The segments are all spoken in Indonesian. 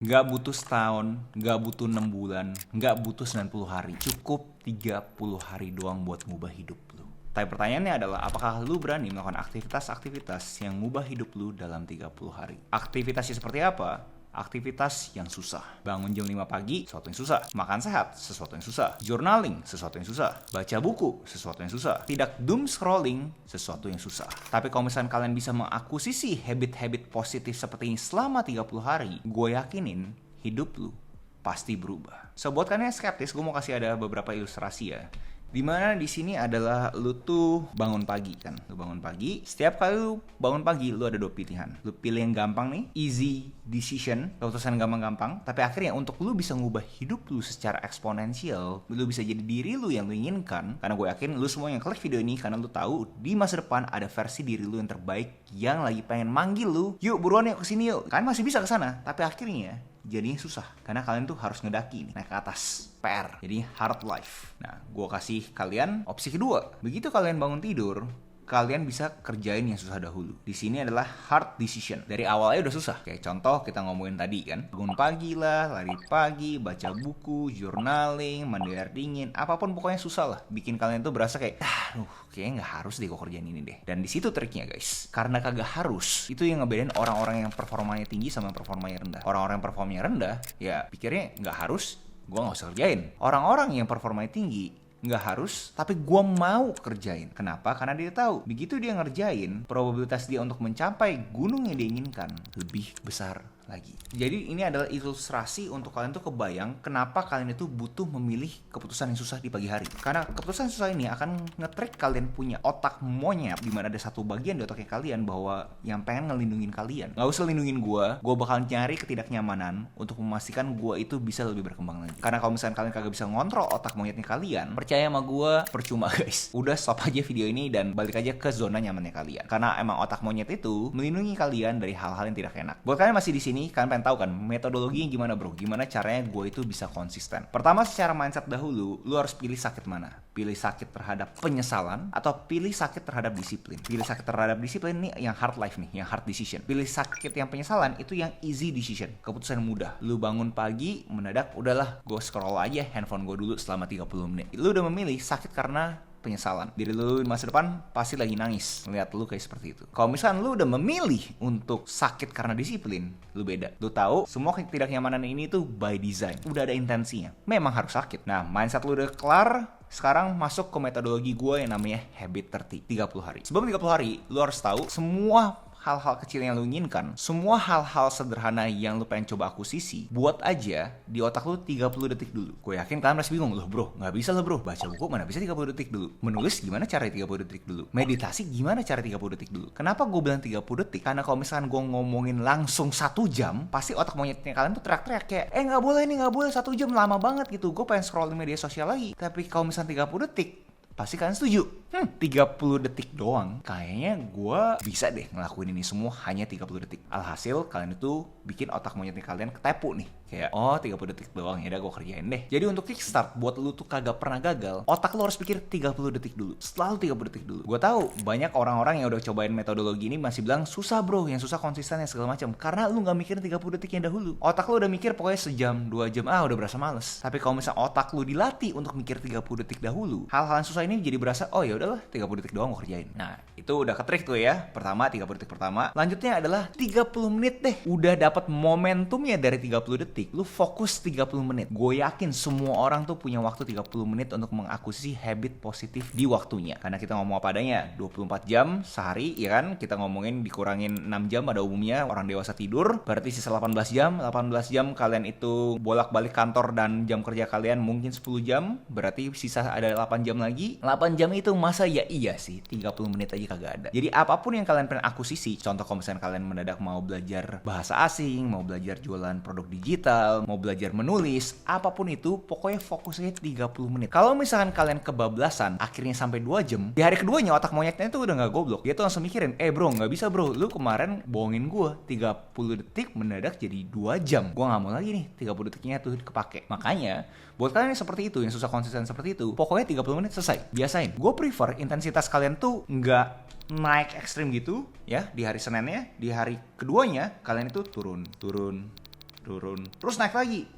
Nggak butuh setahun, nggak butuh 6 bulan, nggak butuh 90 hari. Cukup 30 hari doang buat ngubah hidup lu. Tapi pertanyaannya adalah, apakah lu berani melakukan aktivitas-aktivitas yang ngubah hidup lu dalam 30 hari? Aktivitasnya seperti apa? Aktivitas yang susah. Bangun jam 5 pagi, sesuatu yang susah. Makan sehat, sesuatu yang susah. Journaling, sesuatu yang susah. Baca buku, sesuatu yang susah. Tidak doom scrolling, sesuatu yang susah. Tapi kalau misalnya kalian bisa mengakuisisi habit-habit positif seperti ini selama 30 hari, gue yakinin hidup lu pasti berubah. So, buat kalian yang skeptis, gue mau kasih ada beberapa ilustrasi ya. Dimana di sini adalah lu tuh bangun pagi kan. Lu bangun pagi, setiap kali lu bangun pagi lu ada dua pilihan. Lu pilih yang gampang nih, easy decision, keputusan gampang-gampang. Tapi akhirnya untuk lu bisa ngubah hidup lu secara eksponensial, lu bisa jadi diri lu yang lu inginkan. Karena gue yakin lu semua yang klik video ini karena lu tahu di masa depan ada versi diri lu yang terbaik yang lagi pengen manggil lu. Yuk buruan yuk kesini yuk. Kalian masih bisa kesana, tapi akhirnya jadinya susah karena kalian tuh harus ngedaki nih, naik ke atas, PR, jadi hard life. Nah, gue kasih kalian opsi kedua. Begitu kalian bangun tidur, kalian bisa kerjain yang susah dahulu. Di sini adalah hard decision. Dari awalnya udah susah. Kayak contoh kita ngomongin tadi kan, bangun pagi lah, lari pagi, baca buku, journaling, mandi air dingin, apapun pokoknya susah lah. Bikin kalian tuh berasa kayak, kayaknya nggak harus deh gue kerjain ini deh. Dan di situ triknya guys. Karena kagak harus, itu yang ngebedain orang-orang yang performanya tinggi sama yang performanya rendah. Orang-orang yang performanya rendah, ya pikirnya nggak harus, gue nggak usah kerjain. Orang-orang yang performanya tinggi, nggak harus, tapi gue mau kerjain. Kenapa? Karena dia tahu begitu dia ngerjain, probabilitas dia untuk mencapai gunung yang dia inginkan lebih besar lagi. Jadi ini adalah ilustrasi untuk kalian tuh kebayang kenapa kalian itu butuh memilih keputusan yang susah di pagi hari. Karena keputusan yang susah ini akan nge-trick kalian punya otak monyet, dimana ada satu bagian di otaknya kalian bahwa yang pengen ngelindungin kalian. Gak usah lindungin gue bakal nyari ketidaknyamanan untuk memastikan gue itu bisa lebih berkembang lagi. Karena kalau misalnya kalian kagak bisa ngontrol otak monyetnya kalian, percaya sama gue, percuma guys. Udah stop aja video ini dan balik aja ke zona nyamannya kalian. Karena emang otak monyet itu melindungi kalian dari hal-hal yang tidak enak. Buat kalian masih di sini, kalian pengen tahu kan metodologinya gimana bro? Gimana caranya gue itu bisa konsisten? Pertama, secara mindset dahulu, lu harus pilih sakit mana? Pilih sakit terhadap penyesalan atau pilih sakit terhadap disiplin? Pilih sakit terhadap disiplin nih yang hard life nih, yang hard decision. Pilih sakit yang penyesalan itu yang easy decision, keputusan mudah. Lu bangun pagi, mendadak udahlah gue scroll aja handphone gue dulu selama 30 menit. Lu udah memilih sakit karena penyesalan. Diri lu di masa depan pasti lagi nangis melihat lu kayak seperti itu. Kalau misalkan lu udah memilih untuk sakit karena disiplin, lu beda. Lu tahu semua ketidaknyamanan ini tuh by design. Udah ada intensinya. Memang harus sakit. Nah, mindset lu udah kelar. Sekarang masuk ke metodologi gue yang namanya Habit 30 hari. Sebelum 30 hari, lu harus tahu semua hal-hal kecil yang lu inginkan, semua hal-hal sederhana yang lu pengen coba akuisisi, buat aja di otak lu 30 detik dulu. Gue yakin kalian masih bingung, loh bro, gak bisa lah bro, baca buku mana bisa 30 detik dulu. Menulis gimana cara 30 detik dulu. Meditasi gimana cara 30 detik dulu. Kenapa gue bilang 30 detik? Karena kalau misalkan gue ngomongin langsung 1 jam, pasti otak monyetnya kalian tuh teriak-teriak kayak, gak boleh nih, gak boleh 1 jam, lama banget gitu. Gue pengen scrolling media sosial lagi. Tapi kalau misalkan 30 detik, pasti kalian setuju. 30 detik doang. Kayaknya gue bisa deh ngelakuin ini semua hanya 30 detik. Alhasil kalian itu bikin otak monyetnya kalian ketepu nih. Kayak 30 detik doang, ya udah gue kerjain deh. Jadi untuk kickstart buat lu tuh kagak pernah gagal, otak lu harus pikir 30 detik dulu. Selalu 30 detik dulu. Gue tahu banyak orang-orang yang udah cobain metodologi ini masih bilang susah bro, yang susah konsisten ya segala macam. Karena lu nggak mikirin 30 detiknya dahulu. Otak lu udah mikir pokoknya sejam, 2 jam, udah berasa males. Tapi kalau misalnya otak lu dilatih untuk mikir 30 detik dahulu, hal-hal yang susah ini jadi berasa ya udahlah 30 detik doang gue kerjain. Nah, itu udah ketrik tuh ya. Pertama 30 detik pertama. Lanjutnya adalah 30 menit deh. Udah dapat momentumnya dari 30 detik. Lu fokus 30 menit. Gue yakin semua orang tuh punya waktu 30 menit untuk mengakuisisi habit positif di waktunya. Karena kita ngomong apa adanya, 24 jam sehari ya kan. Kita ngomongin dikurangin 6 jam pada umumnya orang dewasa tidur. Berarti sisa 18 jam. 18 jam kalian itu bolak-balik kantor dan jam kerja kalian mungkin 10 jam. Berarti sisa ada 8 jam lagi. 8 jam itu masa ya iya sih 30 menit aja kagak ada. Jadi apapun yang kalian pengen akuisisi, contoh kalau misalnya kalian mendadak mau belajar bahasa asing, mau belajar jualan produk digital, mau belajar menulis, apapun itu pokoknya fokusnya 30 menit. Kalau misalkan kalian kebablasan akhirnya sampai 2 jam, di hari keduanya otak monyetnya itu udah gak goblok. Dia tuh langsung mikirin, bro gak bisa bro, lu kemarin bohongin gue 30 detik mendadak jadi 2 jam. Gue gak mau lagi nih 30 detiknya tuh kepake. Makanya buat kalian yang seperti itu, yang susah konsisten seperti itu, pokoknya 30 menit selesai. Biasain. Gue prefer intensitas kalian tuh nggak naik ekstrim gitu ya di hari Seninnya, di hari keduanya kalian itu turun turun, terus naik lagi,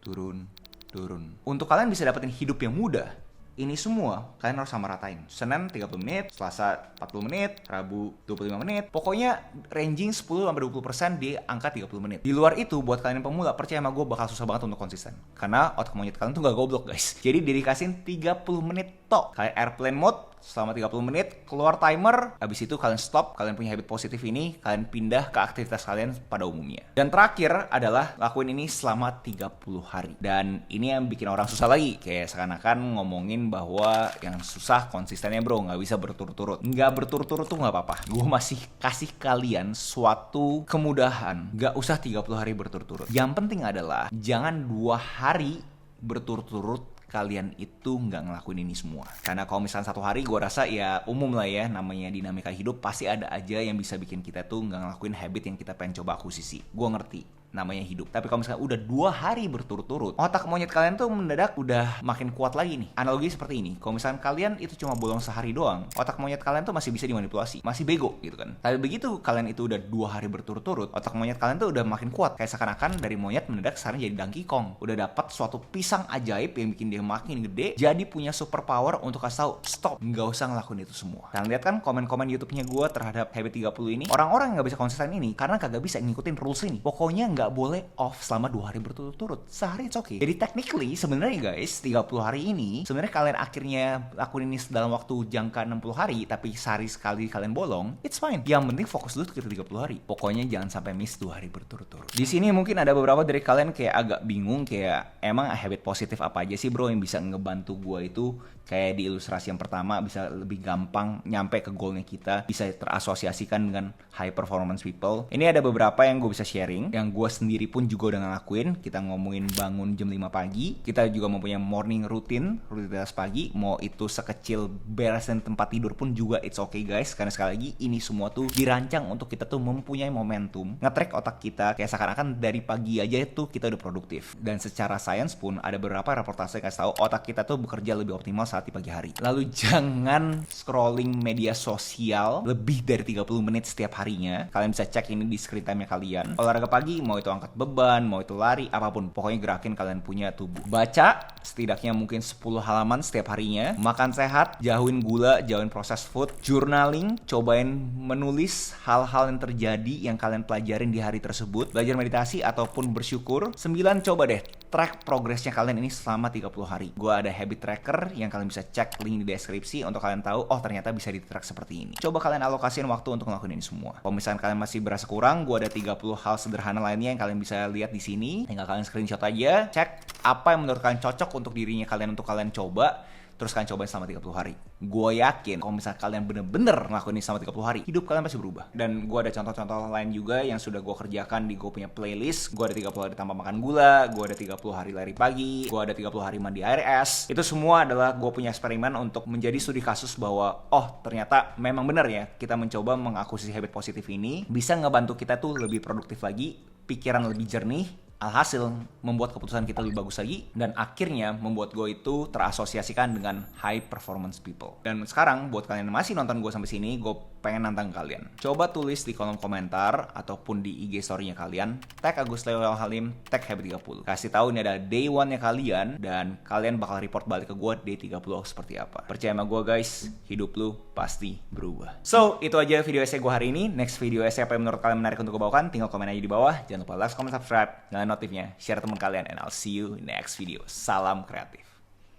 turun, turun. Untuk kalian bisa dapetin hidup yang mudah, ini semua kalian harus sama ratain. Senin 30 menit, Selasa 40 menit, Rabu 25 menit. Pokoknya ranging 10-20% di angka 30 menit. Di luar itu, buat kalian yang pemula, percaya sama gue bakal susah banget untuk konsisten. Karena otak monyet kalian tuh gak goblok guys. Jadi dedikasin 30 menit tok. Kalian airplane mode selama 30 menit, keluar timer, habis itu kalian stop, kalian punya habit positif ini, kalian pindah ke aktivitas kalian pada umumnya. Dan terakhir adalah lakuin ini selama 30 hari. Dan ini yang bikin orang susah lagi, kayak seakan-akan ngomongin bahwa yang susah konsistennya bro, nggak bisa berturut-turut. Nggak berturut-turut tuh nggak apa-apa. Gue masih kasih kalian suatu kemudahan, nggak usah 30 hari berturut-turut. Yang penting adalah jangan 2 hari berturut-turut kalian itu nggak ngelakuin ini semua. Karena kalau misalnya 1 hari, gue rasa ya umum lah ya, namanya dinamika hidup, pasti ada aja yang bisa bikin kita tuh nggak ngelakuin habit yang kita pengen coba akuisisi. Gue ngerti, namanya hidup. Tapi kalau misalnya udah 2 hari berturut-turut, otak monyet kalian tuh mendadak udah makin kuat lagi nih. Analogi seperti ini, kalau misalnya kalian itu cuma bolong sehari doang, otak monyet kalian tuh masih bisa dimanipulasi, masih bego gitu kan. Tapi begitu kalian itu udah 2 hari berturut-turut, otak monyet kalian tuh udah makin kuat. Kayak seakan-akan dari monyet mendadak sekarang jadi Donkey Kong. Udah dapat suatu pisang ajaib yang bikin dia makin gede, jadi punya super power untuk kasih tahu stop, nggak usah ngelakuin itu semua. Kalian lihat kan komen-komen YouTube-nya gue terhadap Habit 30 ini, orang-orang yang nggak bisa konsisten ini karena kagak bisa ngikutin rules ini. Pokoknya nggak boleh off selama 2 hari berturut-turut. Sehari it's okay. Jadi technically sebenarnya guys, 30 hari ini sebenarnya kalian akhirnya lakuin ini dalam waktu jangka 60 hari, tapi sehari sekali kalian bolong, it's fine. Yang penting fokus dulu ke 30 hari. Pokoknya jangan sampai miss 2 hari berturut-turut. Di sini mungkin ada beberapa dari kalian kayak agak bingung, kayak emang habit positif apa aja sih bro yang bisa ngebantu gue itu. Kayak di ilustrasi yang pertama, bisa lebih gampang nyampe ke goalnya kita, bisa terasosiasikan dengan high performance people. Ini ada beberapa yang gue bisa sharing, yang gue sendiri pun juga udah ngelakuin. Kita ngomongin bangun jam 5 pagi, kita juga mempunyai morning routine, rutinitas pagi. Mau itu sekecil beresin tempat tidur pun juga it's okay guys. Karena sekali lagi ini semua tuh dirancang untuk kita tuh mempunyai momentum, nge-track otak kita kayak seakan-akan dari pagi aja tuh kita udah produktif. Dan secara sains pun ada beberapa reportase yang kasih tahu otak kita tuh bekerja lebih optimal saat di pagi hari. Lalu jangan scrolling media sosial lebih dari 30 menit setiap harinya. Kalian bisa cek ini di screen time-nya kalian. Olahraga pagi, mau itu angkat beban, mau itu lari, apapun. Pokoknya gerakin kalian punya tubuh. Baca, setidaknya mungkin 10 halaman setiap harinya. Makan sehat, jauhin gula, jauhin processed food. Journaling, cobain menulis hal-hal yang terjadi yang kalian pelajarin di hari tersebut. Belajar meditasi ataupun bersyukur. 9, coba deh track progresnya kalian ini selama 30 hari. Gue ada habit tracker yang kalian bisa cek link di deskripsi untuk kalian tahu, oh ternyata bisa di-track seperti ini. Coba kalian alokasiin waktu untuk ngelakuin ini semua. Kalau misalnya kalian masih berasa kurang, gue ada 30 hal sederhana lainnya yang kalian bisa lihat di sini. Tinggal kalian screenshot aja, cek apa yang menurut kalian cocok untuk dirinya kalian untuk kalian coba. Terus kalian cobain selama 30 hari. Gue yakin kalau misalnya kalian bener-bener ngelakuin ini selama 30 hari, hidup kalian pasti berubah. Dan gue ada contoh-contoh lain juga yang sudah gue kerjakan di gue punya playlist. Gue ada 30 hari tanpa makan gula, gue ada 30 hari lari pagi, gue ada 30 hari mandi air es. Itu semua adalah gue punya eksperimen untuk menjadi studi kasus bahwa oh ternyata memang benar ya, kita mencoba mengakuisisi habit positif ini bisa ngebantu kita tuh lebih produktif lagi, pikiran lebih jernih, alhasil membuat keputusan kita lebih bagus lagi, dan akhirnya membuat gue itu terasosiasikan dengan high performance people. Dan sekarang buat kalian yang masih nonton gue sampai sini, gue pengen nantang kalian. Coba tulis di kolom komentar ataupun di IG story-nya kalian, tag Agus Leo Halim, tag Habit 30. Kasih tahu ini ada day 1-nya kalian, dan kalian bakal report balik ke gue day 30 seperti apa. Percaya sama gue guys, hidup lu pasti berubah. So, itu aja video essay gue hari ini. Next video essay apa yang menurut kalian menarik untuk gue bawakan, tinggal komen aja di bawah. Jangan lupa like, comment, subscribe, nyalain notifnya, share teman kalian, and I'll see you in next video. Salam kreatif.